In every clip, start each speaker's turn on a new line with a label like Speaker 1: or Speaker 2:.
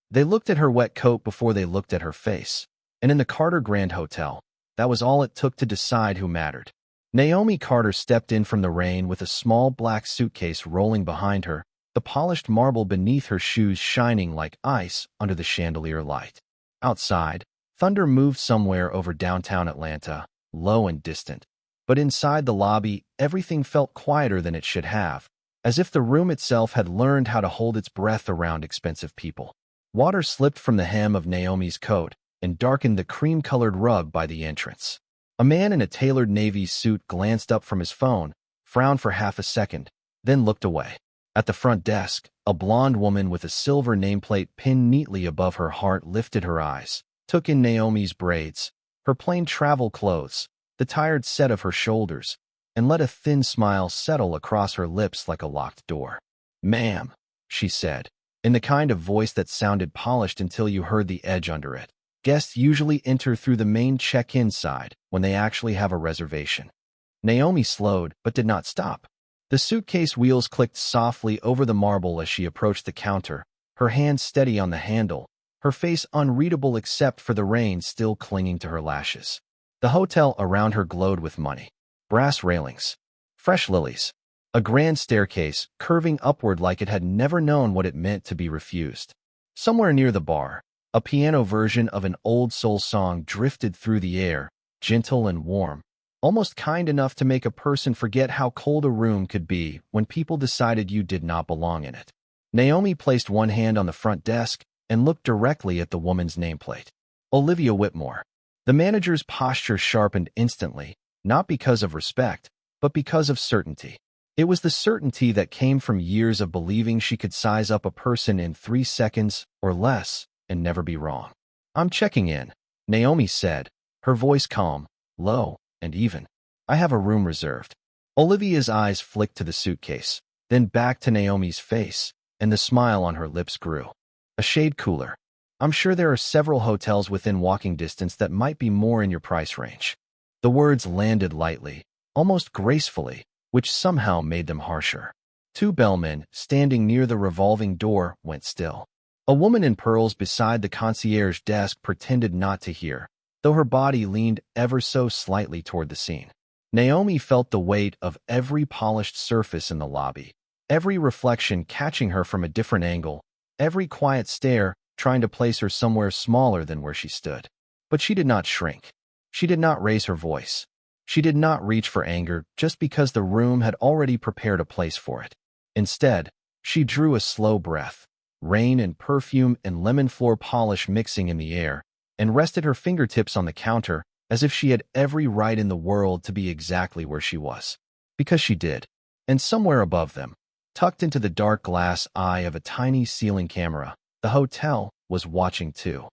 Speaker 1: They looked at her wet coat before they looked at her face. And in the Carter Grand Hotel, that was all it took to decide who mattered. Naomi Carter stepped in from the rain with a small black suitcase rolling behind her, the polished marble beneath her shoes shining like ice under the chandelier light. Outside, thunder moved somewhere over downtown Atlanta, low and distant. But inside the lobby, everything felt quieter than it should have, as if the room itself had learned how to hold its breath around expensive people. Water slipped from the hem of Naomi's coat and darkened the cream-colored rug by the entrance. A man in a tailored navy suit glanced up from his phone, frowned for half a second, then looked away. At the front desk, a blonde woman with a silver nameplate pinned neatly above her heart lifted her eyes, took in Naomi's braids, her plain travel clothes, the tired set of her shoulders, and let a thin smile settle across her lips like a locked door. "Ma'am," she said, in the kind of voice that sounded polished until you heard the edge under it. Guests usually enter through the main check-in side when they actually have a reservation. Naomi slowed, but did not stop. The suitcase wheels clicked softly over the marble as she approached the counter, her hands steady on the handle, her face unreadable except for the rain still clinging to her lashes. The hotel around her glowed with money. Brass railings, fresh lilies, a grand staircase curving upward like it had never known what it meant to be refused. Somewhere near the bar, a piano version of an old soul song drifted through the air, gentle and warm, almost kind enough to make a person forget how cold a room could be when people decided you did not belong in it. Naomi placed one hand on the front desk and looked directly at the woman's nameplate. Olivia Whitmore. The manager's posture sharpened instantly, not because of respect, but because of certainty. It was the certainty that came from years of believing she could size up a person in 3 seconds or less and never be wrong. "I'm checking in," Naomi said, her voice calm, low, and even. "I have a room reserved." Olivia's eyes flicked to the suitcase, then back to Naomi's face, and the smile on her lips grew. A shade cooler. "I'm sure there are several hotels within walking distance that might be more in your price range." The words landed lightly, almost gracefully, which somehow made them harsher. 2 bellmen, standing near the revolving door, went still. A woman in pearls beside the concierge desk pretended not to hear, though her body leaned ever so slightly toward the scene. Naomi felt the weight of every polished surface in the lobby, every reflection catching her from a different angle, every quiet stare trying to place her somewhere smaller than where she stood. But she did not shrink. She did not raise her voice. She did not reach for anger just because the room had already prepared a place for it. Instead, she drew a slow breath, rain and perfume and lemon floor polish mixing in the air, and rested her fingertips on the counter as if she had every right in the world to be exactly where she was. Because she did. And somewhere above them, tucked into the dark glass eye of a tiny ceiling camera, the hotel was watching too.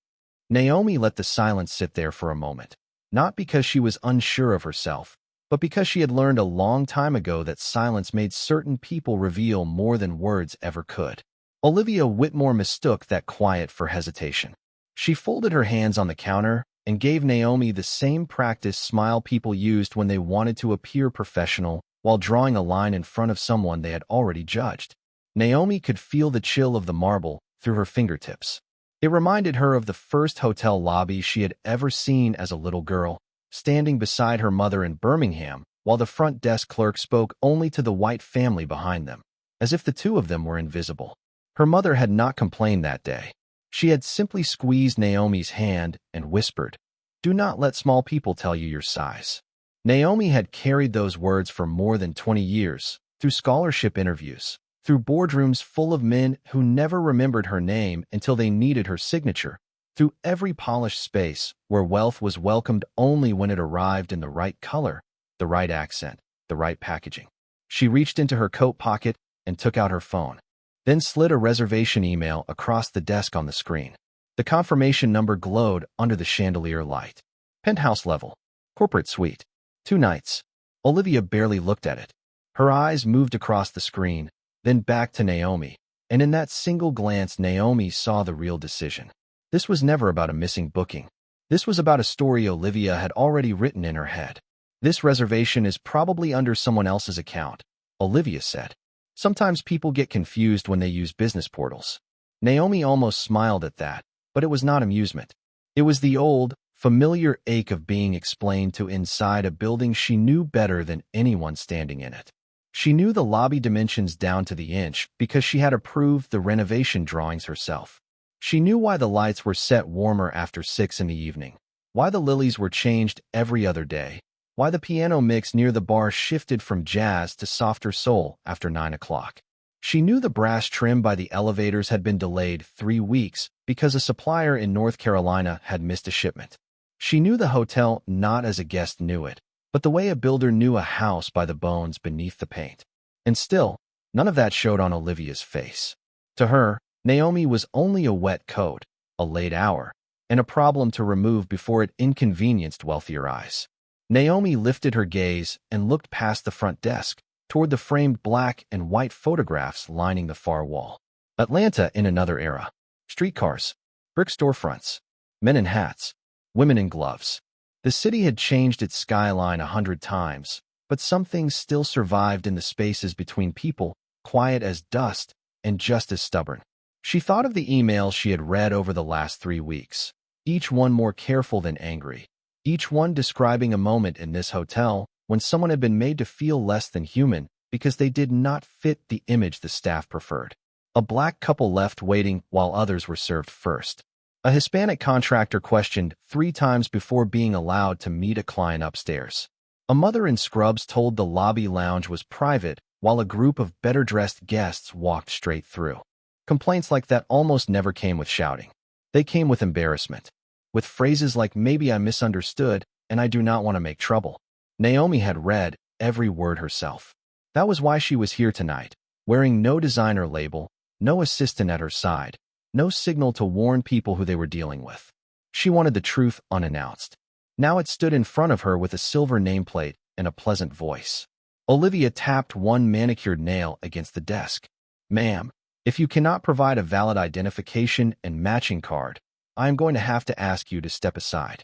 Speaker 1: Naomi let the silence sit there for a moment, not because she was unsure of herself, but because she had learned a long time ago that silence made certain people reveal more than words ever could. Olivia Whitmore mistook that quiet for hesitation. She folded her hands on the counter and gave Naomi the same practiced smile people used when they wanted to appear professional while drawing a line in front of someone they had already judged. Naomi could feel the chill of the marble through her fingertips. It reminded her of the first hotel lobby she had ever seen as a little girl, standing beside her mother in Birmingham while the front desk clerk spoke only to the white family behind them, as if the two of them were invisible. Her mother had not complained that day. She had simply squeezed Naomi's hand and whispered, "Do not let small people tell you your size." Naomi had carried those words for more than 20 years, through scholarship interviews, through boardrooms full of men who never remembered her name until they needed her signature, through every polished space where wealth was welcomed only when it arrived in the right color, the right accent, the right packaging. She reached into her coat pocket and took out her phone, then slid a reservation email across the desk on the screen. The confirmation number glowed under the chandelier light. Penthouse level. Corporate suite. 2 nights. Olivia barely looked at it. Her eyes moved across the screen, then back to Naomi, and in that single glance Naomi saw the real decision. This was never about a missing booking. This was about a story Olivia had already written in her head. "This reservation is probably under someone else's account," Olivia said. "Sometimes people get confused when they use business portals." Naomi almost smiled at that, but it was not amusement. It was the old, familiar ache of being explained to inside a building she knew better than anyone standing in it. She knew the lobby dimensions down to the inch because she had approved the renovation drawings herself. She knew why the lights were set warmer after 6 in the evening, why the lilies were changed every other day, why the piano mix near the bar shifted from jazz to softer soul after 9 o'clock. She knew the brass trim by the elevators had been delayed 3 weeks because a supplier in North Carolina had missed a shipment. She knew the hotel not as a guest knew it, but the way a builder knew a house by the bones beneath the paint. And still, none of that showed on Olivia's face. To her, Naomi was only a wet coat, a late hour, and a problem to remove before it inconvenienced wealthier eyes. Naomi lifted her gaze and looked past the front desk, toward the framed black and white photographs lining the far wall. Atlanta in another era. Streetcars, brick storefronts, men in hats, women in gloves. The city had changed its skyline 100 times, but some things still survived in the spaces between people, quiet as dust and just as stubborn. She thought of the emails she had read over the last 3 weeks, each one more careful than angry, each one describing a moment in this hotel when someone had been made to feel less than human because they did not fit the image the staff preferred. A black couple left waiting while others were served first. A Hispanic contractor questioned 3 times before being allowed to meet a client upstairs. A mother in scrubs told the lobby lounge was private while a group of better-dressed guests walked straight through. Complaints like that almost never came with shouting. They came with embarrassment, with phrases like "maybe I misunderstood" and "I do not want to make trouble." Naomi had read every word herself. That was why she was here tonight, wearing no designer label, no assistant at her side, no signal to warn people who they were dealing with. She wanted the truth unannounced. Now it stood in front of her with a silver nameplate and a pleasant voice. Olivia tapped one manicured nail against the desk. "Ma'am, if you cannot provide a valid identification and matching card, I am going to have to ask you to step aside."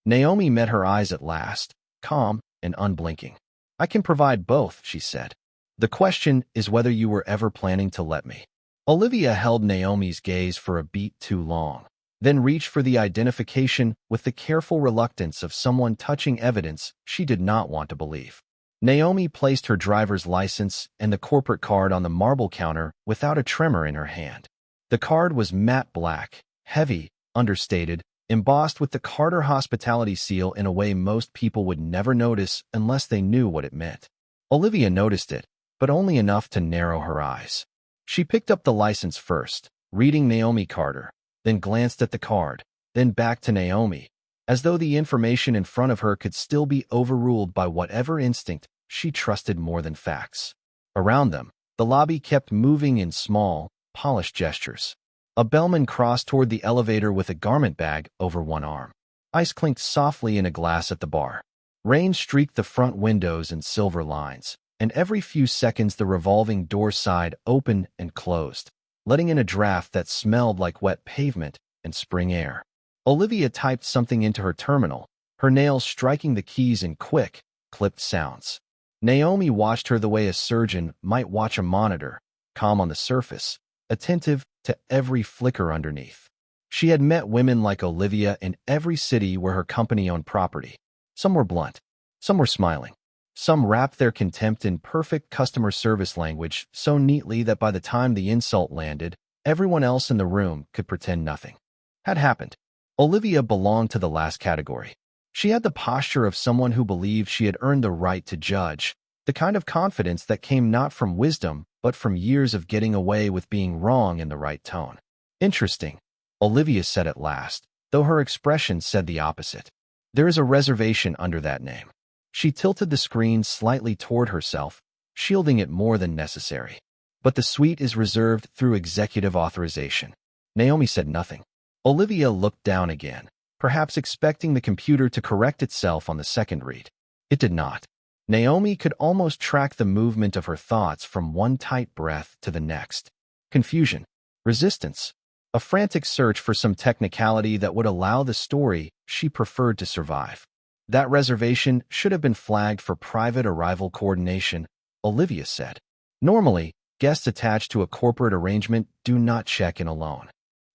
Speaker 1: Naomi met her eyes at last, calm and unblinking. "I can provide both," she said. "The question is whether you were ever planning to let me." Olivia held Naomi's gaze for a beat too long, then reached for the identification with the careful reluctance of someone touching evidence she did not want to believe. Naomi placed her driver's license and the corporate card on the marble counter without a tremor in her hand. The card was matte black, heavy, understated, embossed with the Carter Hospitality seal in a way most people would never notice unless they knew what it meant. Olivia noticed it, but only enough to narrow her eyes. She picked up the license first, reading Naomi Carter, then glanced at the card, then back to Naomi, as though the information in front of her could still be overruled by whatever instinct she trusted more than facts. Around them, the lobby kept moving in small, polished gestures. A bellman crossed toward the elevator with a garment bag over one arm. Ice clinked softly in a glass at the bar. Rain streaked the front windows in silver lines, and every few seconds the revolving door side opened and closed, letting in a draft that smelled like wet pavement and spring air. Olivia typed something into her terminal, her nails striking the keys in quick, clipped sounds. Naomi watched her the way a surgeon might watch a monitor, calm on the surface, attentive to every flicker underneath. She had met women like Olivia in every city where her company owned property. Some were blunt, some were smiling. Some wrapped their contempt in perfect customer service language so neatly that by the time the insult landed, everyone else in the room could pretend nothing had happened. Olivia belonged to the last category. She had the posture of someone who believed she had earned the right to judge, the kind of confidence that came not from wisdom, but from years of getting away with being wrong in the right tone. "Interesting," Olivia said at last, though her expression said the opposite. "There is a reservation under that name." She tilted the screen slightly toward herself, shielding it more than necessary. "But the suite is reserved through executive authorization." Naomi said nothing. Olivia looked down again, perhaps expecting the computer to correct itself on the second read. It did not. Naomi could almost track the movement of her thoughts from one tight breath to the next. Confusion, resistance, a frantic search for some technicality that would allow the story she preferred to survive. "That reservation should have been flagged for private arrival coordination," Olivia said. Normally, Guests attached to a corporate arrangement do not check in alone.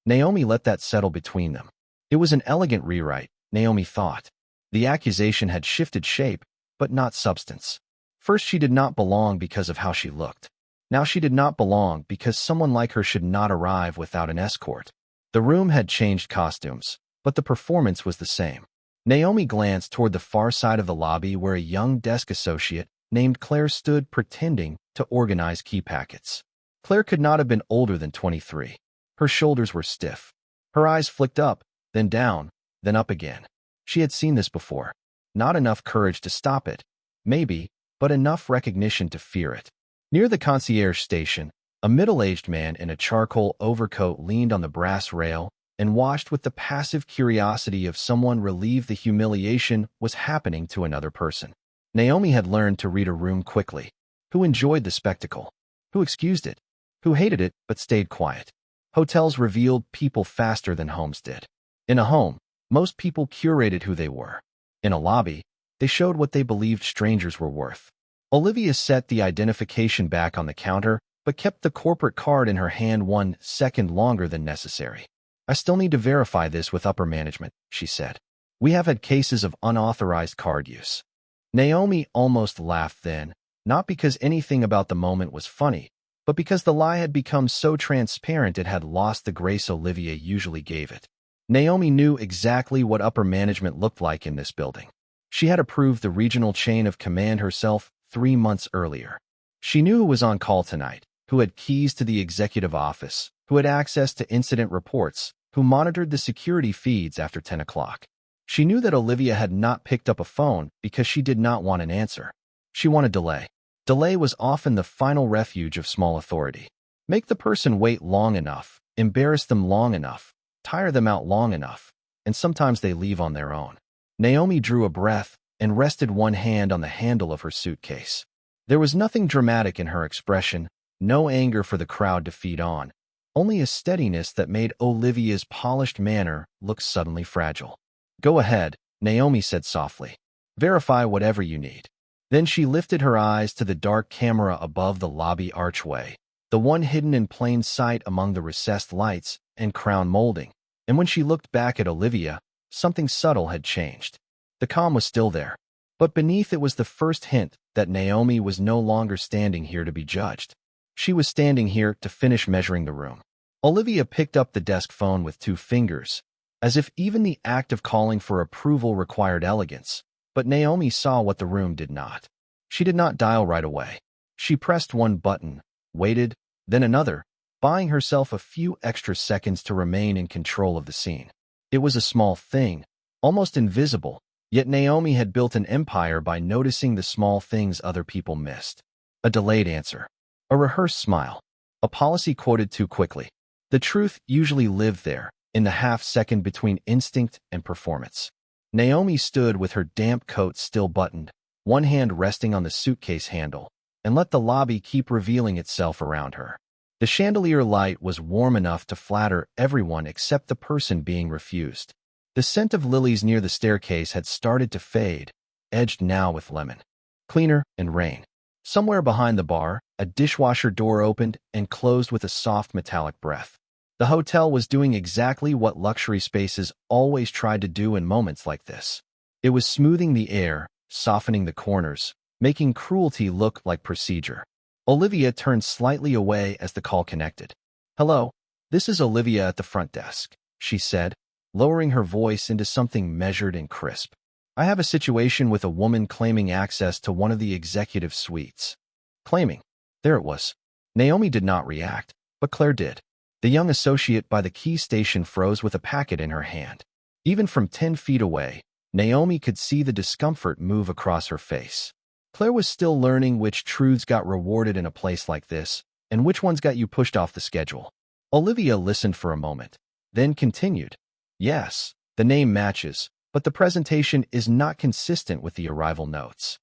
Speaker 1: Naomi let that settle between them. It was an elegant rewrite, Naomi thought. The accusation had shifted shape, but not substance. First, she did not belong because of how she looked. Now she did not belong because someone like her should not arrive without an escort. The room had changed costumes, but the performance was the same. Naomi glanced toward the far side of the lobby where a young desk associate named Claire stood pretending to organize key packets. Claire could not have been older than 23. Her shoulders were stiff. Her eyes flicked up, then down, then up again. She had seen this before. Not enough courage to stop it, maybe, but enough recognition to fear it. Near the concierge station, a middle-aged man in a charcoal overcoat leaned on the brass rail and watched with the passive curiosity of someone relieved the humiliation was happening to another person. Naomi had learned to read a room quickly. Who enjoyed the spectacle? Who excused it? Who hated it but stayed quiet? Hotels revealed people faster than homes did. In a home, most people curated who they were. In a lobby, they showed what they believed strangers were worth. Olivia set the identification back on the counter, but kept the corporate card in her hand 1 second longer than necessary. I still need to verify this with upper management, she said. We have had cases of unauthorized card use. Naomi almost laughed then, not because anything about the moment was funny, but because the lie had become so transparent it had lost the grace Olivia usually gave it. Naomi knew exactly what upper management looked like in this building. She had approved the regional chain of command herself 3 months earlier. She knew who was on call tonight, who had keys to the executive office, who had access to incident reports, who monitored the security feeds after 10 o'clock. She knew that Olivia had not picked up a phone because she did not want an answer. She wanted delay. Delay was often the final refuge of small authority. Make the person wait long enough, embarrass them long enough, tire them out long enough, and sometimes they leave on their own. Naomi drew a breath and rested one hand on the handle of her suitcase. There was nothing dramatic in her expression, no anger for the crowd to feed on, only a steadiness that made Olivia's polished manner look suddenly fragile. Go ahead, Naomi said softly. Verify whatever you need. Then she lifted her eyes to the dark camera above the lobby archway, the one hidden in plain sight among the recessed lights and crown molding. And when she looked back at Olivia, something subtle had changed. The calm was still there, but beneath it was the first hint that Naomi was no longer standing here to be judged. She was standing here to finish measuring the room. Olivia picked up the desk phone with 2 fingers, as if even the act of calling for approval required elegance, but Naomi saw what the room did not. She did not dial right away. She pressed one button, waited, then another, buying herself a few extra seconds to remain in control of the scene. It was a small thing, almost invisible, yet Naomi had built an empire by noticing the small things other people missed. A delayed answer. A rehearsed smile. A policy quoted too quickly. The truth usually lived there, in the half-second between instinct and performance. Naomi stood with her damp coat still buttoned, one hand resting on the suitcase handle, and let the lobby keep revealing itself around her. The chandelier light was warm enough to flatter everyone except the person being refused. The scent of lilies near the staircase had started to fade, edged now with lemon. Cleaner and rain. Somewhere behind the bar, a dishwasher door opened and closed with a soft metallic breath. The hotel was doing exactly what luxury spaces always tried to do in moments like this. It was smoothing the air, softening the corners, making cruelty look like procedure. Olivia turned slightly away as the call connected. Hello, this is Olivia at the front desk, she said, lowering her voice into something measured and crisp. I have a situation with a woman claiming access to one of the executive suites. Claiming. There it was. Naomi did not react, but Claire did. The young associate by the key station froze with a packet in her hand. Even from 10 feet away, Naomi could see the discomfort move across her face. Claire was still learning which truths got rewarded in a place like this, and which ones got you pushed off the schedule. Olivia listened for a moment, then continued. Yes, the name matches, but the presentation is not consistent with the arrival notes.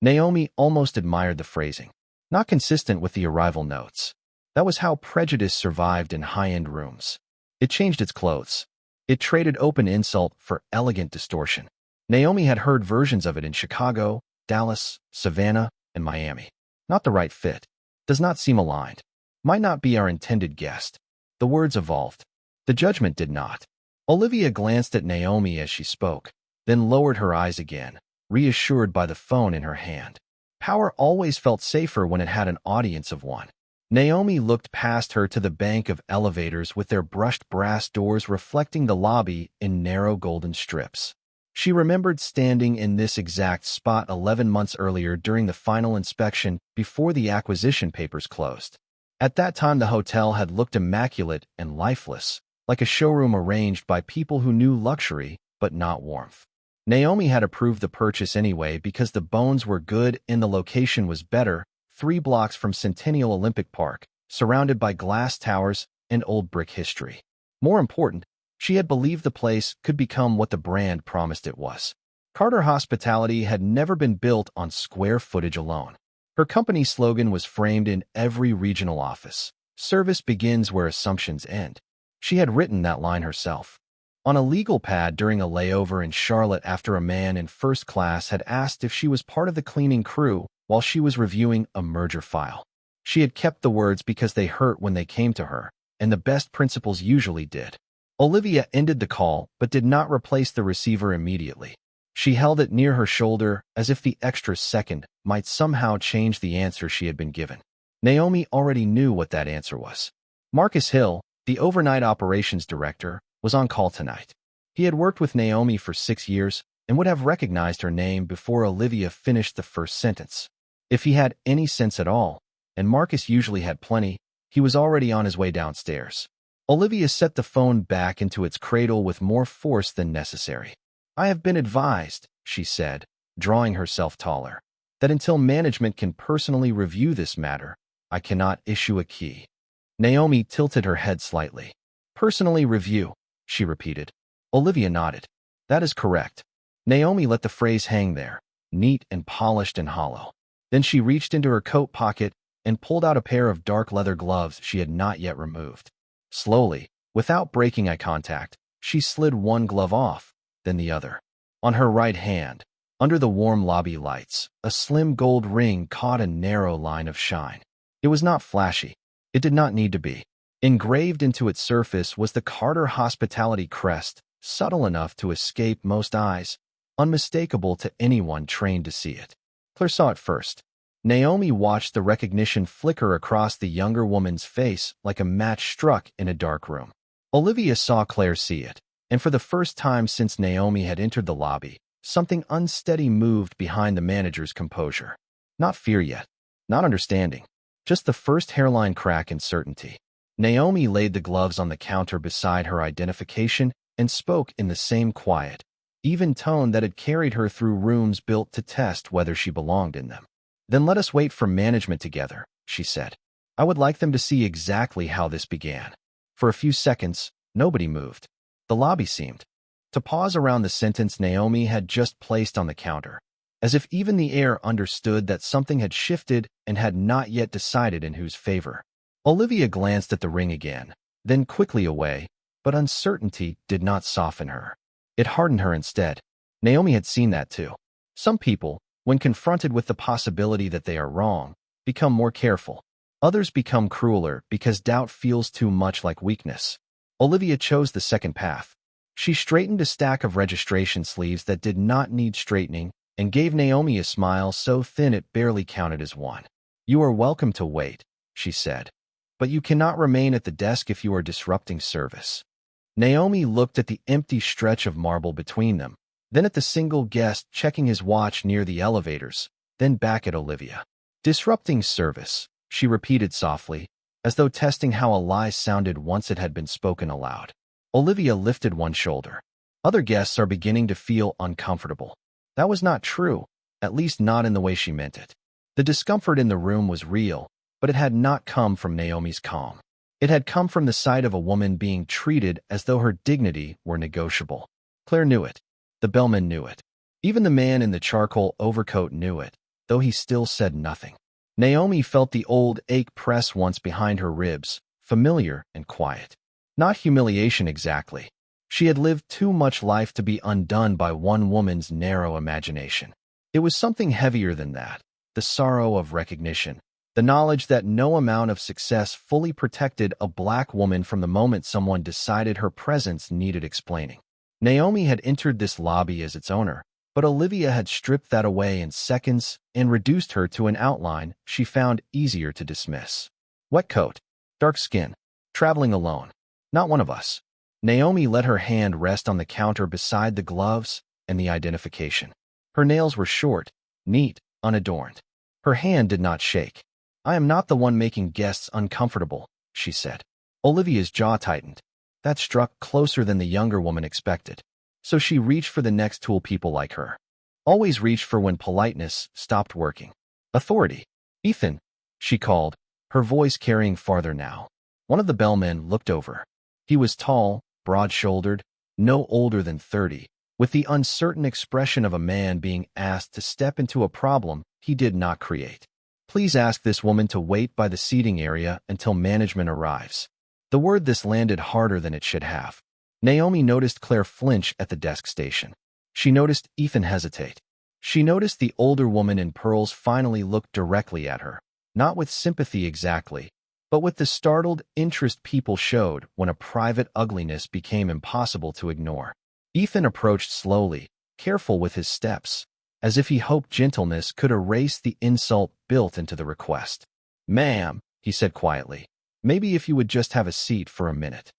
Speaker 1: Naomi almost admired the phrasing. Not consistent with the arrival notes. That was how prejudice survived in high-end rooms. It changed its clothes. It traded open insult for elegant distortion. Naomi had heard versions of it in Chicago, Dallas, Savannah, and Miami. Not the right fit. Does not seem aligned. Might not be our intended guest. The words evolved. The judgment did not. Olivia glanced at Naomi as she spoke, then lowered her eyes again, reassured by the phone in her hand. Power always felt safer when it had an audience of one. Naomi looked past her to the bank of elevators with their brushed brass doors reflecting the lobby in narrow golden strips. She remembered standing in this exact spot 11 months earlier during the final inspection before the acquisition papers closed. At that time, the hotel had looked immaculate and lifeless, like a showroom arranged by people who knew luxury but not warmth. Naomi had approved the purchase anyway because the bones were good and the location was better, 3 blocks from Centennial Olympic Park, surrounded by glass towers and old brick history. More important, she had believed the place could become what the brand promised it was. Carter Hospitality had never been built on square footage alone. Her company slogan was framed in every regional office. Service begins where assumptions end. She had written that line herself. On a legal pad during a layover in Charlotte after a man in first class had asked if she was part of the cleaning crew while she was reviewing a merger file. She had kept the words because they hurt when they came to her, and the best principles usually did. Olivia ended the call but did not replace the receiver immediately. She held it near her shoulder as if the extra second might somehow change the answer she had been given. Naomi already knew what that answer was. Marcus Hill, the overnight operations director, was on call tonight. He had worked with Naomi for 6 years and would have recognized her name before Olivia finished the first sentence. If he had any sense at all, and Marcus usually had plenty, he was already on his way downstairs. Olivia set the phone back into its cradle with more force than necessary. "I have been advised," she said, drawing herself taller, "that until management can personally review this matter, I cannot issue a key." Naomi tilted her head slightly. "Personally review," she repeated. Olivia nodded. "That is correct." Naomi let the phrase hang there, neat and polished and hollow. Then she reached into her coat pocket and pulled out a pair of dark leather gloves she had not yet removed. Slowly, without breaking eye contact, she slid one glove off, then the other. On her right hand, under the warm lobby lights, a slim gold ring caught a narrow line of shine. It was not flashy. It did not need to be. Engraved into its surface was the Carter Hospitality crest, subtle enough to escape most eyes, unmistakable to anyone trained to see it. Claire saw it first. Naomi watched the recognition flicker across the younger woman's face like a match struck in a dark room. Olivia saw Claire see it, and for the first time since Naomi had entered the lobby, something unsteady moved behind the manager's composure. Not fear yet, not understanding, just the first hairline crack in certainty. Naomi laid the gloves on the counter beside her identification and spoke in the same quiet, even tone that had carried her through rooms built to test whether she belonged in them. "Then let us wait for management together," she said. "I would like them to see exactly how this began." For a few seconds, nobody moved. The lobby seemed to pause around the sentence Naomi had just placed on the counter, as if even the air understood that something had shifted and had not yet decided in whose favor. Olivia glanced at the ring again, then quickly away, but uncertainty did not soften her. It hardened her instead. Naomi had seen that too. Some people, when confronted with the possibility that they are wrong, become more careful. Others become crueler because doubt feels too much like weakness. Olivia chose the second path. She straightened a stack of registration sleeves that did not need straightening and gave Naomi a smile so thin it barely counted as one. "You are welcome to wait," she said, "but you cannot remain at the desk if you are disrupting service." Naomi looked at the empty stretch of marble between them, then at the single guest checking his watch near the elevators, then back at Olivia. "Disrupting service," she repeated softly, as though testing how a lie sounded once it had been spoken aloud. Olivia lifted one shoulder. "Other guests are beginning to feel uncomfortable." That was not true, at least not in the way she meant it. The discomfort in the room was real, but it had not come from Naomi's calm. It had come from the sight of a woman being treated as though her dignity were negotiable. Claire knew it. The bellman knew it. Even the man in the charcoal overcoat knew it, though he still said nothing. Naomi felt the old ache press once behind her ribs, familiar and quiet. Not humiliation exactly. She had lived too much life to be undone by one woman's narrow imagination. It was something heavier than that, the sorrow of recognition, The knowledge that no amount of success fully protected a black woman from the moment someone decided her presence needed explaining. Naomi had entered this lobby as its owner, but Olivia had stripped that away in seconds and reduced her to an outline she found easier to dismiss. Wet coat, dark skin, traveling alone. Not one of us. Naomi let her hand rest on the counter beside the gloves and the identification. Her nails were short, neat, unadorned. Her hand did not shake. I am not the one making guests uncomfortable, she said. Olivia's jaw tightened. That struck closer than the younger woman expected. So she reached for the next tool people like her. Always reached for when politeness stopped working. Authority. Ethan, she called, her voice carrying farther now. One of the bellmen looked over. He was tall, broad-shouldered, no older than 30, with the uncertain expression of a man being asked to step into a problem he did not create. Please ask this woman to wait by the seating area until management arrives. The word this landed harder than it should have. Naomi noticed Claire flinch at the desk station. She noticed Ethan hesitate. She noticed the older woman in pearls finally look directly at her, not with sympathy exactly, but with the startled interest people showed when a private ugliness became impossible to ignore. Ethan approached slowly, careful with his steps, as if he hoped gentleness could erase the insult built into the request. Ma'am, he said quietly, maybe if you would just have a seat for a minute.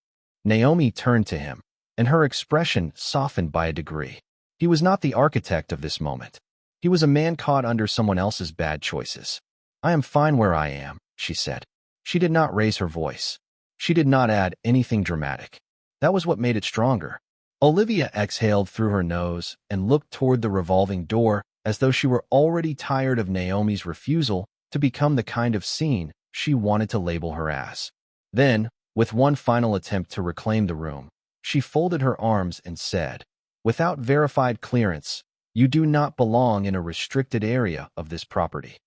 Speaker 1: Naomi turned to him, and her expression softened by a degree. He was not the architect of this moment. He was a man caught under someone else's bad choices. I am fine where I am, she said. She did not raise her voice. She did not add anything dramatic. That was what made it stronger. Olivia exhaled through her nose and looked toward the revolving door as though she were already tired of Naomi's refusal to become the kind of scene she wanted to label her as. Then, with one final attempt to reclaim the room, she folded her arms and said, without verified clearance, you do not belong in a restricted area of this property.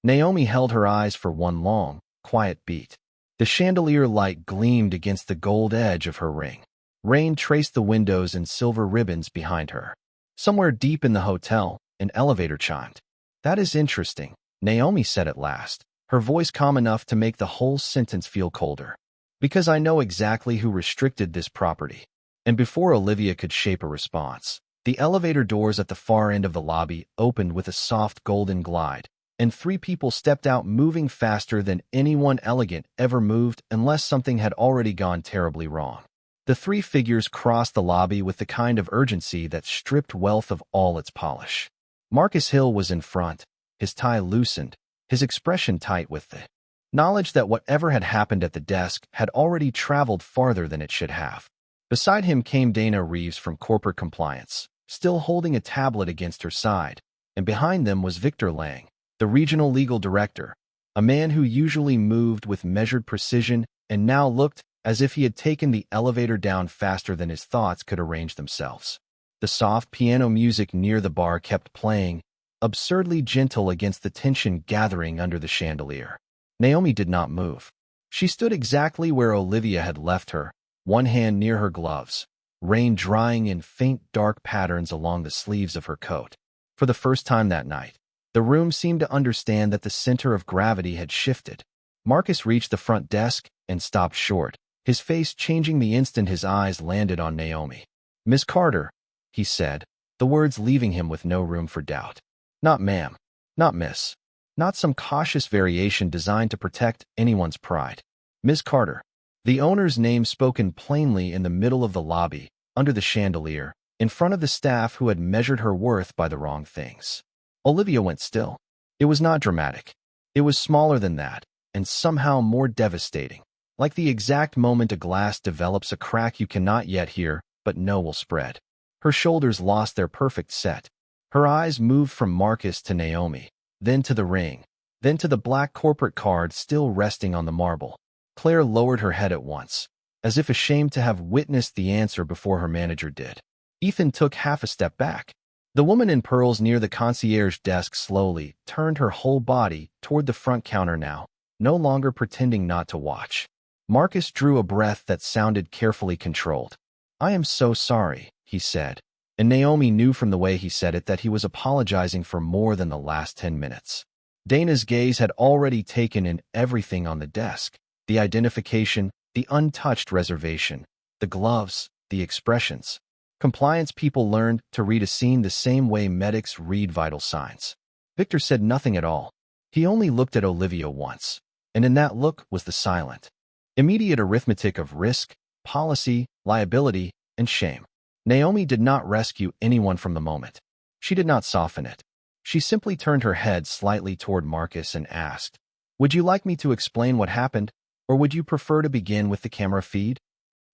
Speaker 1: Naomi held her eyes for one long, quiet beat. The chandelier light gleamed against the gold edge of her ring. Rain traced the windows and silver ribbons behind her. Somewhere deep in the hotel, an elevator chimed. That is interesting, Naomi said at last, her voice calm enough to make the whole sentence feel colder. Because I know exactly who restricted this property. And before Olivia could shape a response, the elevator doors at the far end of the lobby opened with a soft golden glide, and 3 people stepped out moving faster than anyone elegant ever moved unless something had already gone terribly wrong. The 3 figures crossed the lobby with the kind of urgency that stripped wealth of all its polish. Marcus Hill was in front, his tie loosened, his expression tight with the knowledge that whatever had happened at the desk had already traveled farther than it should have. Beside him came Dana Reeves from corporate compliance, still holding a tablet against her side, and behind them was Victor Lang, the regional legal director, a man who usually moved with measured precision and now looked as if he had taken the elevator down faster than his thoughts could arrange themselves. The soft piano music near the bar kept playing, absurdly gentle against the tension gathering under the chandelier. Naomi did not move. She stood exactly where Olivia had left her, one hand near her gloves, rain drying in faint dark patterns along the sleeves of her coat. For the first time that night, the room seemed to understand that the center of gravity had shifted. Marcus reached the front desk and stopped short, his face changing the instant his eyes landed on Naomi. Miss Carter, he said, the words leaving him with no room for doubt. Not ma'am. Not miss. Not some cautious variation designed to protect anyone's pride. Miss Carter. The owner's name spoken plainly in the middle of the lobby, under the chandelier, in front of the staff who had measured her worth by the wrong things. Olivia went still. It was not dramatic. It was smaller than that, and somehow more devastating. Like the exact moment a glass develops a crack you cannot yet hear, but know will spread. Her shoulders lost their perfect set. Her eyes moved from Marcus to Naomi, then to the ring, then to the black corporate card still resting on the marble. Claire lowered her head at once, as if ashamed to have witnessed the answer before her manager did. Ethan took half a step back. The woman in pearls near the concierge desk slowly turned her whole body toward the front counter now, no longer pretending not to watch. Marcus drew a breath that sounded carefully controlled. I am so sorry, he said, and Naomi knew from the way he said it that he was apologizing for more than the last 10 minutes. Dana's gaze had already taken in everything on the desk. The identification, the untouched reservation, the gloves, the expressions. Compliance people learned to read a scene the same way medics read vital signs. Victor said nothing at all. He only looked at Olivia once, and in that look was the silent, immediate arithmetic of risk, policy, liability, and shame. Naomi did not rescue anyone from the moment. She did not soften it. She simply turned her head slightly toward Marcus and asked, "Would you like me to explain what happened, or would you prefer to begin with the camera feed?"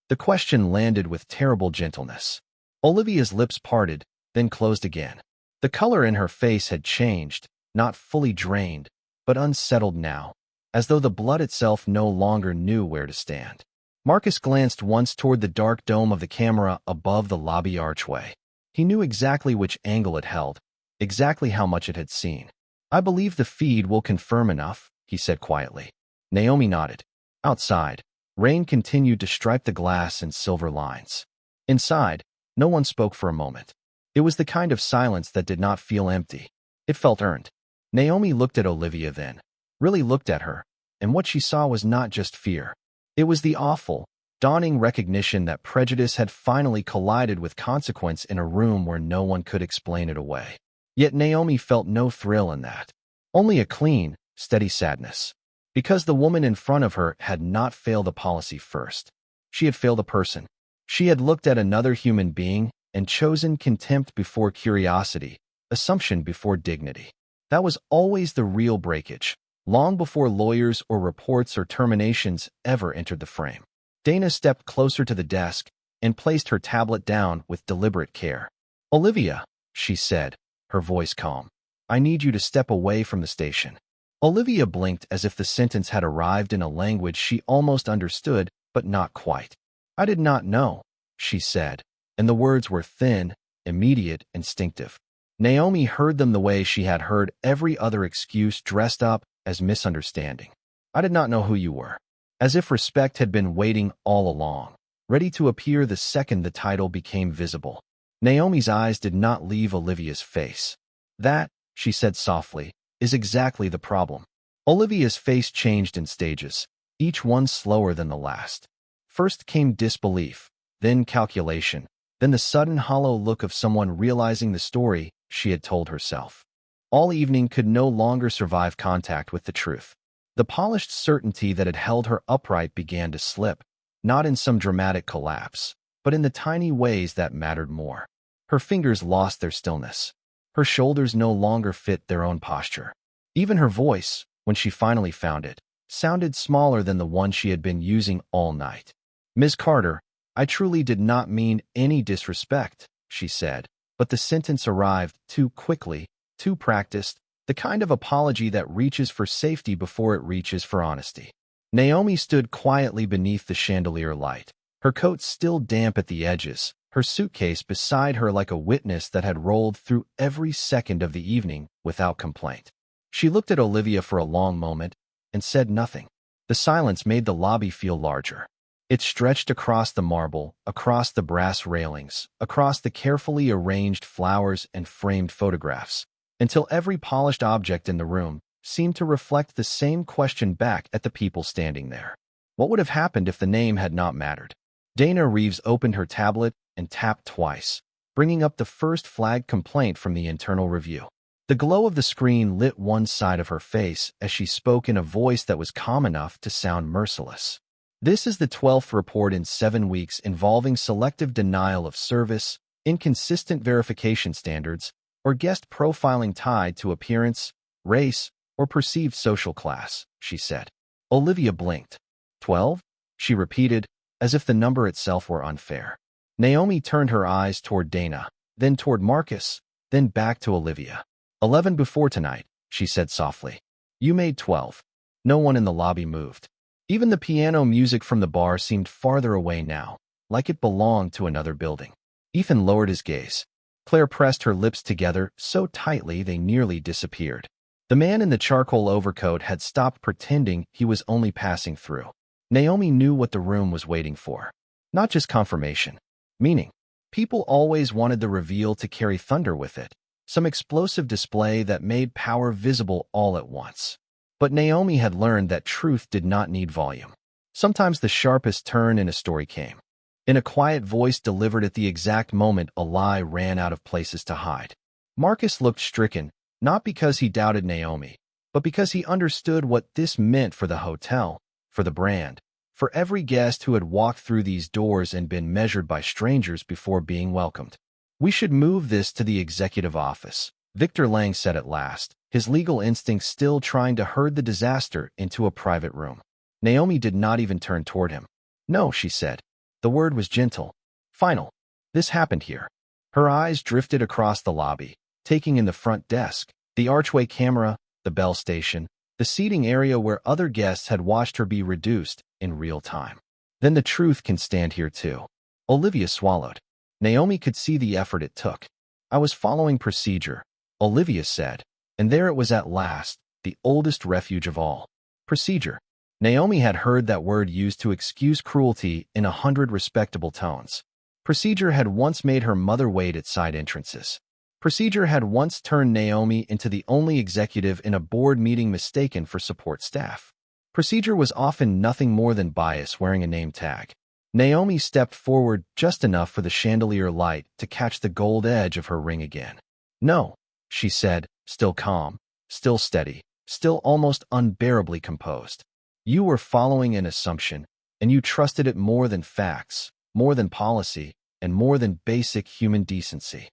Speaker 1: The question landed with terrible gentleness. Olivia's lips parted, then closed again. The color in her face had changed, not fully drained, but unsettled now, as though the blood itself no longer knew where to stand. Marcus glanced once toward the dark dome of the camera above the lobby archway. He knew exactly which angle it held, exactly how much it had seen. "I believe the feed will confirm enough," he said quietly. Naomi nodded. Outside, rain continued to stripe the glass in silver lines. Inside, no one spoke for a moment. It was the kind of silence that did not feel empty. It felt earned. Naomi looked at Olivia then, really looked at her, and what she saw was not just fear. It was the awful, dawning recognition that prejudice had finally collided with consequence in a room where no one could explain it away. Yet Naomi felt no thrill in that. Only a clean, steady sadness. Because the woman in front of her had not failed a policy first. She had failed a person. She had looked at another human being and chosen contempt before curiosity, assumption before dignity. That was always the real breakage, long before lawyers or reports or terminations ever entered the frame. Dana stepped closer to the desk and placed her tablet down with deliberate care. "Olivia," she said, her voice calm, "I need you to step away from the station." Olivia blinked as if the sentence had arrived in a language she almost understood, but not quite. "I did not know," she said, and the words were thin, immediate, instinctive. Naomi heard them the way she had heard every other excuse dressed up as misunderstanding. "I did not know who you were." As if respect had been waiting all along, ready to appear the second the title became visible. Naomi's eyes did not leave Olivia's face. "That," she said softly, "is exactly the problem." Olivia's face changed in stages, each one slower than the last. First came disbelief, then calculation, then the sudden hollow look of someone realizing the story she had told herself. All evening could no longer survive contact with the truth. The polished certainty that had held her upright began to slip, not in some dramatic collapse, but in the tiny ways that mattered more. Her fingers lost their stillness. Her shoulders no longer fit their own posture. Even her voice, when she finally found it, sounded smaller than the one she had been using all night. "Ms. Carter, I truly did not mean any disrespect," she said, but the sentence arrived too quickly, too practiced, the kind of apology that reaches for safety before it reaches for honesty. Naomi stood quietly beneath the chandelier light, her coat still damp at the edges, her suitcase beside her like a witness that had rolled through every second of the evening without complaint. She looked at Olivia for a long moment and said nothing. The silence made the lobby feel larger. It stretched across the marble, across the brass railings, across the carefully arranged flowers and framed photographs, until every polished object in the room seemed to reflect the same question back at the people standing there. What would have happened if the name had not mattered? Dana Reeves opened her tablet and tapped twice, bringing up the first flagged complaint from the internal review. The glow of the screen lit one side of her face as she spoke in a voice that was calm enough to sound merciless. "This is the 12th report in 7 weeks involving selective denial of service, inconsistent verification standards, or guest profiling tied to appearance, race, or perceived social class," she said. Olivia blinked. 12? She repeated, as if the number itself were unfair. Naomi turned her eyes toward Dana, then toward Marcus, then back to Olivia. 11 before tonight, she said softly. "You made 12. No one in the lobby moved. Even the piano music from the bar seemed farther away now, like it belonged to another building." Ethan lowered his gaze. Claire pressed her lips together so tightly they nearly disappeared. The man in the charcoal overcoat had stopped pretending he was only passing through. Naomi knew what the room was waiting for. Not just confirmation. Meaning. People always wanted the reveal to carry thunder with it. some explosive display that made power visible all at once. But Naomi had learned that truth did not need volume. Sometimes the sharpest turn in a story came in a quiet voice delivered at the exact moment a lie ran out of places to hide. Marcus looked stricken, not because he doubted Naomi, but because he understood what this meant for the hotel, for the brand, for every guest who had walked through these doors and been measured by strangers before being welcomed. "We should move this to the executive office," Victor Lang said at last, his legal instincts still trying to herd the disaster into a private room. Naomi did not even turn toward him. "No," she said. The word was gentle, final. "This happened here." Her eyes drifted across the lobby, taking in the front desk, the archway camera, the bell station, the seating area where other guests had watched her be reduced in real time. "Then the truth can stand here too." Olivia swallowed. Naomi could see the effort it took. "I was following procedure," Olivia said, and there it was at last, the oldest refuge of all. Procedure. Naomi had heard that word used to excuse cruelty in 100 respectable tones. Procedure had once made her mother wait at side entrances. Procedure had once turned Naomi into the only executive in a board meeting mistaken for support staff. Procedure was often nothing more than bias wearing a name tag. Naomi stepped forward just enough for the chandelier light to catch the gold edge of her ring again. "No," she said, still calm, still steady, still almost unbearably composed. "You were following an assumption, and you trusted it more than facts, more than policy, and more than basic human decency."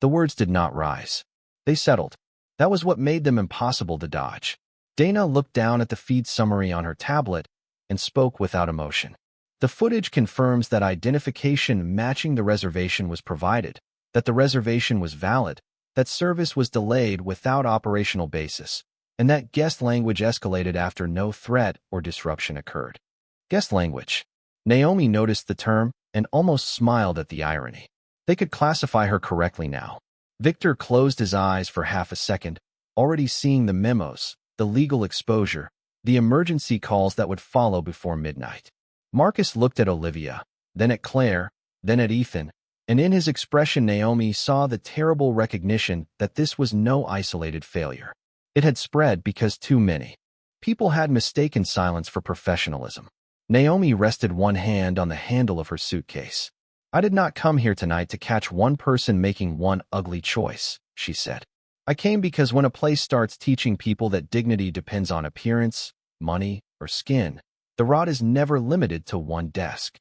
Speaker 1: The words did not rise. They settled. That was what made them impossible to dodge. Dana looked down at the feed summary on her tablet and spoke without emotion. "The footage confirms that identification matching the reservation was provided, that the reservation was valid, that service was delayed without operational basis, and that guest language escalated after no threat or disruption occurred." Guest language. Naomi noticed the term and almost smiled at the irony. They could classify her correctly now. Victor closed his eyes for half a second, already seeing the memos, the legal exposure, the emergency calls that would follow before midnight. Marcus looked at Olivia, then at Claire, then at Ethan, and in his expression Naomi saw the terrible recognition that this was no isolated failure. It had spread because too many people had mistaken silence for professionalism. Naomi rested one hand on the handle of her suitcase. "I did not come here tonight to catch one person making one ugly choice," she said. "I came because when a place starts teaching people that dignity depends on appearance, money, or skin, the rod is never limited to one desk."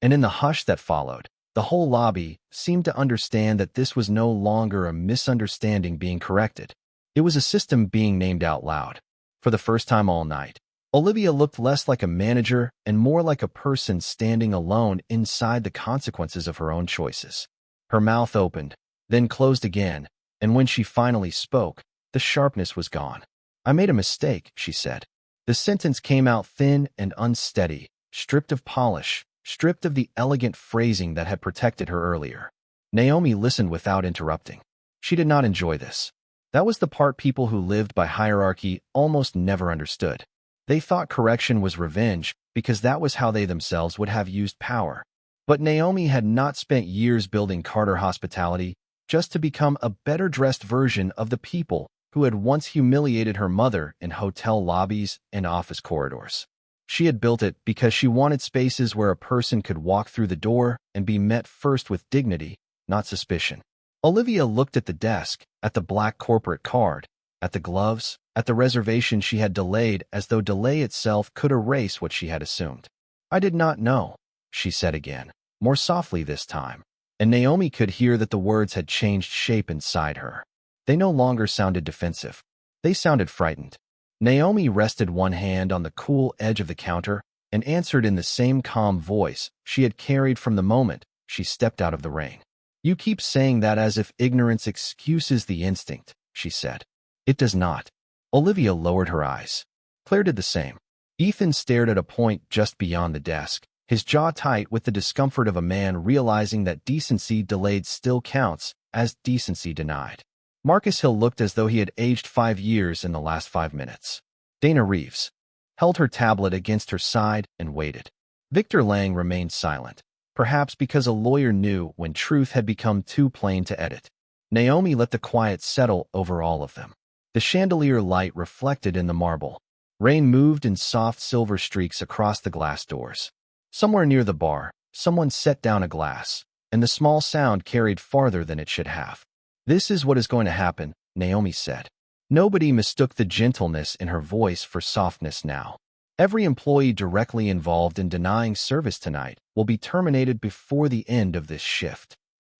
Speaker 1: And in the hush that followed, the whole lobby seemed to understand that this was no longer a misunderstanding being corrected. It was a system being named out loud. For the first time all night, Olivia looked less like a manager and more like a person standing alone inside the consequences of her own choices. Her mouth opened, then closed again, and when she finally spoke, the sharpness was gone. "I made a mistake," she said. The sentence came out thin and unsteady, stripped of polish, stripped of the elegant phrasing that had protected her earlier. Naomi listened without interrupting. She did not enjoy this. That was the part people who lived by hierarchy almost never understood. They thought correction was revenge because that was how they themselves would have used power. But Naomi had not spent years building Carter hospitality just to become a better-dressed version of the people who had once humiliated her mother in hotel lobbies and office corridors. She had built it because she wanted spaces where a person could walk through the door and be met first with dignity, not suspicion. Olivia looked at the desk, at the black corporate card, at the gloves, at the reservation she had delayed as though delay itself could erase what she had assumed. "I did not know," she said again, more softly this time, and Naomi could hear that the words had changed shape inside her. They no longer sounded defensive. They sounded frightened. Naomi rested one hand on the cool edge of the counter and answered in the same calm voice she had carried from the moment she stepped out of the rain. "You keep saying that as if ignorance excuses the instinct," she said. "It does not." Olivia lowered her eyes. Claire did the same. Ethan stared at a point just beyond the desk, his jaw tight with the discomfort of a man realizing that decency delayed still counts as decency denied. Marcus Hill looked as though he had aged 5 years in the last 5 minutes. Dana Reeves held her tablet against her side and waited. Victor Lang remained silent, perhaps because a lawyer knew when truth had become too plain to edit. Naomi let the quiet settle over all of them. The chandelier light reflected in the marble. Rain moved in soft silver streaks across the glass doors. Somewhere near the bar, someone set down a glass, and the small sound carried farther than it should have. "This is what is going to happen," Naomi said. Nobody mistook the gentleness in her voice for softness now. "Every employee directly involved in denying service tonight will be terminated before the end of this shift."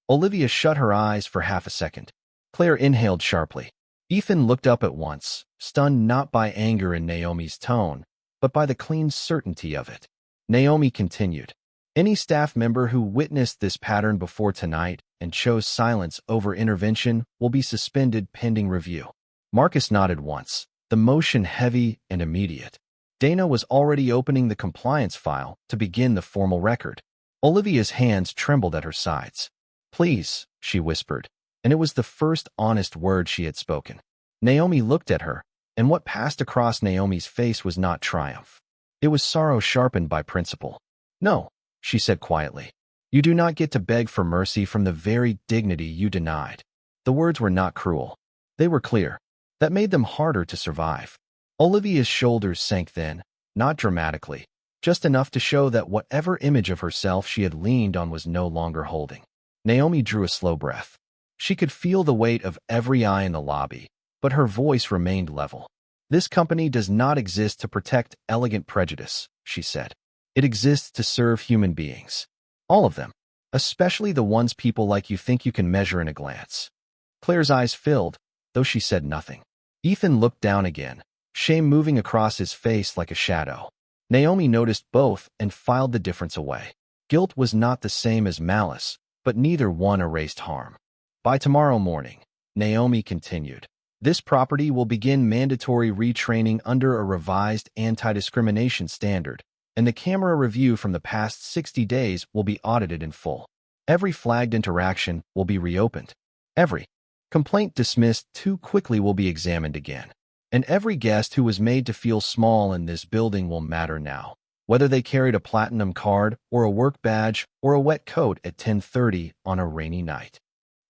Speaker 1: Olivia shut her eyes for half a second. Claire inhaled sharply. Ethan looked up at once, stunned not by anger in Naomi's tone, but by the clean certainty of it. Naomi continued, "Any staff member who witnessed this pattern before tonight and chose silence over intervention will be suspended pending review." Marcus nodded once, the motion heavy and immediate. Dana was already opening the compliance file to begin the formal record. Olivia's hands trembled at her sides. "Please," she whispered, and it was the first honest word she had spoken. Naomi looked at her, and what passed across Naomi's face was not triumph. It was sorrow sharpened by principle. "No," she said quietly. "You do not get to beg for mercy from the very dignity you denied." The words were not cruel. They were clear. That made them harder to survive. Olivia's shoulders sank then, not dramatically, just enough to show that whatever image of herself she had leaned on was no longer holding. Naomi drew a slow breath. She could feel the weight of every eye in the lobby, but her voice remained level. "This company does not exist to protect elegant prejudice," she said. "It exists to serve human beings. All of them, especially the ones people like you think you can measure in a glance." Claire's eyes filled, though she said nothing. Ethan looked down again, shame moving across his face like a shadow. Naomi noticed both and filed the difference away. Guilt was not the same as malice, but neither one erased harm. "By tomorrow morning," Naomi continued, "this property will begin mandatory retraining under a revised anti-discrimination standard, and the camera review from the past 60 days will be audited in full. Every flagged interaction will be reopened. Every complaint dismissed too quickly will be examined again. And every guest who was made to feel small in this building will matter now, whether they carried a platinum card or a work badge or a wet coat at 10:30 on a rainy night."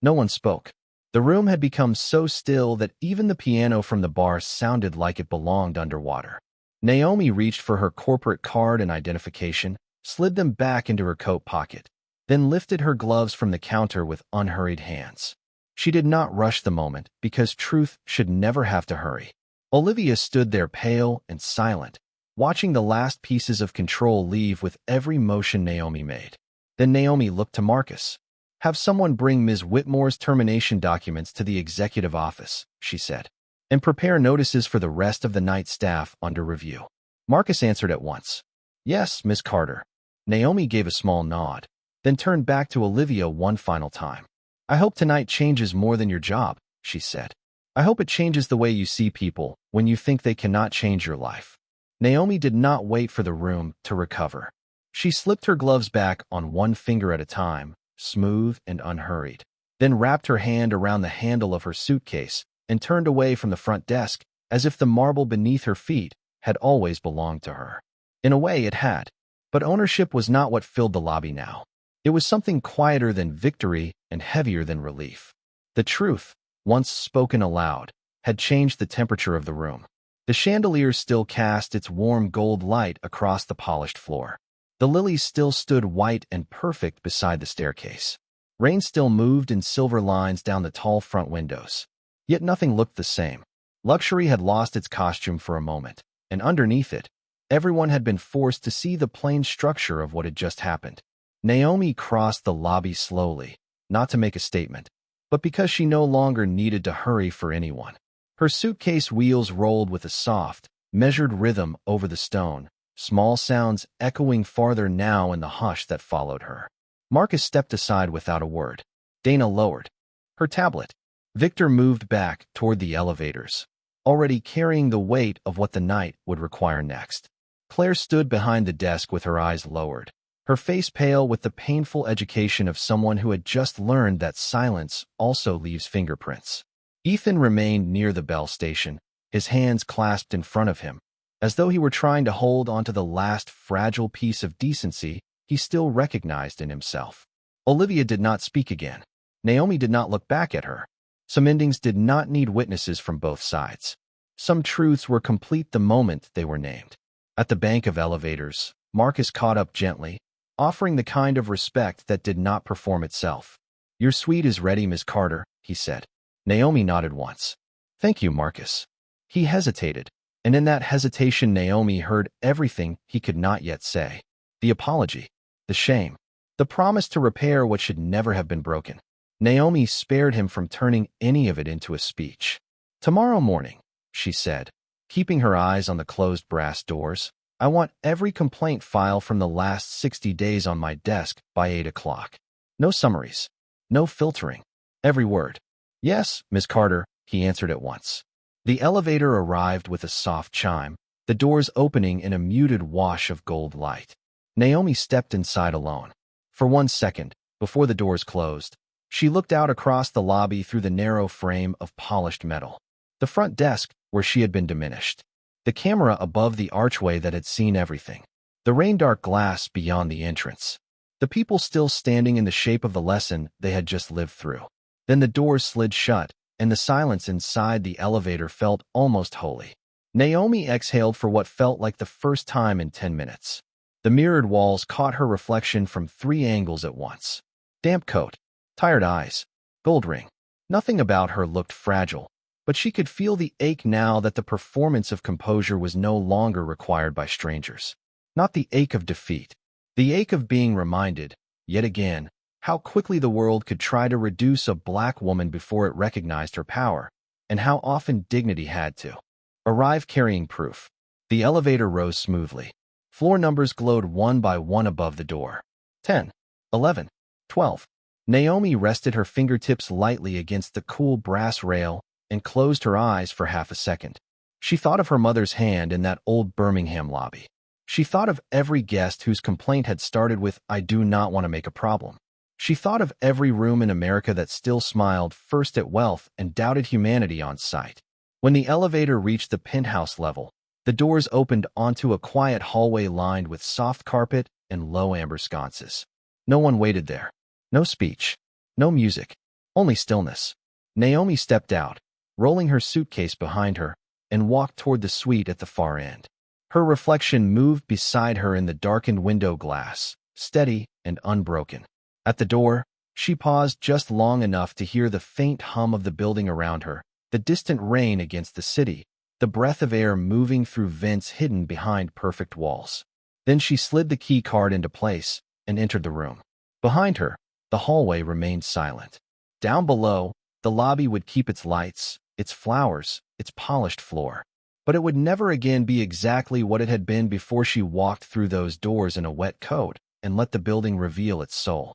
Speaker 1: No one spoke. The room had become so still that even the piano from the bar sounded like it belonged underwater. Naomi reached for her corporate card and identification, slid them back into her coat pocket, then lifted her gloves from the counter with unhurried hands. She did not rush the moment because truth should never have to hurry. Olivia stood there pale and silent, watching the last pieces of control leave with every motion Naomi made. Then Naomi looked to Marcus. "Have someone bring Ms. Whitmore's termination documents to the executive office," she said, "and prepare notices for the rest of the night staff under review." Marcus answered at once. "Yes, Miss Carter." Naomi gave a small nod, then turned back to Olivia one final time. "I hope tonight changes more than your job," she said. "I hope it changes the way you see people when you think they cannot change your life." Naomi did not wait for the room to recover. She slipped her gloves back on one finger at a time, smooth and unhurried, then wrapped her hand around the handle of her suitcase and turned away from the front desk as if the marble beneath her feet had always belonged to her. In a way, it had, but ownership was not what filled the lobby now. It was something quieter than victory and heavier than relief. The truth, once spoken aloud, had changed the temperature of the room. The chandelier still cast its warm gold light across the polished floor. The lilies still stood white and perfect beside the staircase. Rain still moved in silver lines down the tall front windows. Yet nothing looked the same. Luxury had lost its costume for a moment, and underneath it, everyone had been forced to see the plain structure of what had just happened. Naomi crossed the lobby slowly, not to make a statement, but because she no longer needed to hurry for anyone. Her suitcase wheels rolled with a soft, measured rhythm over the stone, small sounds echoing farther now in the hush that followed her. Marcus stepped aside without a word. Dana lowered her tablet. Victor moved back toward the elevators, already carrying the weight of what the night would require next. Claire stood behind the desk with her eyes lowered, her face pale with the painful education of someone who had just learned that silence also leaves fingerprints. Ethan remained near the bell station, his hands clasped in front of him, as though he were trying to hold onto the last fragile piece of decency he still recognized in himself. Olivia did not speak again. Naomi did not look back at her, Some endings did not need witnesses from both sides. Some truths were complete the moment they were named. At the bank of elevators, Marcus caught up gently, offering the kind of respect that did not perform itself. "Your suite is ready, Miss Carter," he said. Naomi nodded once. "Thank you, Marcus." He hesitated, and in that hesitation Naomi heard everything he could not yet say. The apology, the shame, the promise to repair what should never have been broken. Naomi spared him from turning any of it into a speech. "Tomorrow morning," she said, keeping her eyes on the closed brass doors, "I want every complaint file from the last 60 days on my desk by 8 o'clock. No summaries, no filtering, every word." "Yes, Miss Carter," he answered at once. The elevator arrived with a soft chime, the doors opening in a muted wash of gold light. Naomi stepped inside alone. For 1 second, before the doors closed, she looked out across the lobby through the narrow frame of polished metal. The front desk, where she had been diminished. The camera above the archway that had seen everything. The rain-dark glass beyond the entrance. The people still standing in the shape of the lesson they had just lived through. Then the doors slid shut, and the silence inside the elevator felt almost holy. Naomi exhaled for what felt like the first time in 10 minutes. The mirrored walls caught her reflection from 3 angles at once. Damp coat, tired eyes, gold ring. Nothing about her looked fragile, but she could feel the ache now that the performance of composure was no longer required by strangers. Not the ache of defeat, the ache of being reminded, yet again, how quickly the world could try to reduce a black woman before it recognized her power, and how often dignity had to arrive carrying proof. The elevator rose smoothly. Floor numbers glowed one by one above the door. 10, 11, 12. Naomi rested her fingertips lightly against the cool brass rail and closed her eyes for half a second. She thought of her mother's hand in that old Birmingham lobby. She thought of every guest whose complaint had started with, "I do not want to make a problem." She thought of every room in America that still smiled first at wealth and doubted humanity on sight. When the elevator reached the penthouse level, the doors opened onto a quiet hallway lined with soft carpet and low amber sconces. No one waited there. No speech. No music. Only stillness. Naomi stepped out, rolling her suitcase behind her, and walked toward the suite at the far end. Her reflection moved beside her in the darkened window glass, steady and unbroken. At the door, she paused just long enough to hear the faint hum of the building around her, the distant rain against the city, the breath of air moving through vents hidden behind perfect walls. Then she slid the key card into place and entered the room. Behind her, the hallway remained silent. Down below, the lobby would keep its lights, its flowers, its polished floor. But it would never again be exactly what it had been before she walked through those doors in a wet coat and let the building reveal its soul.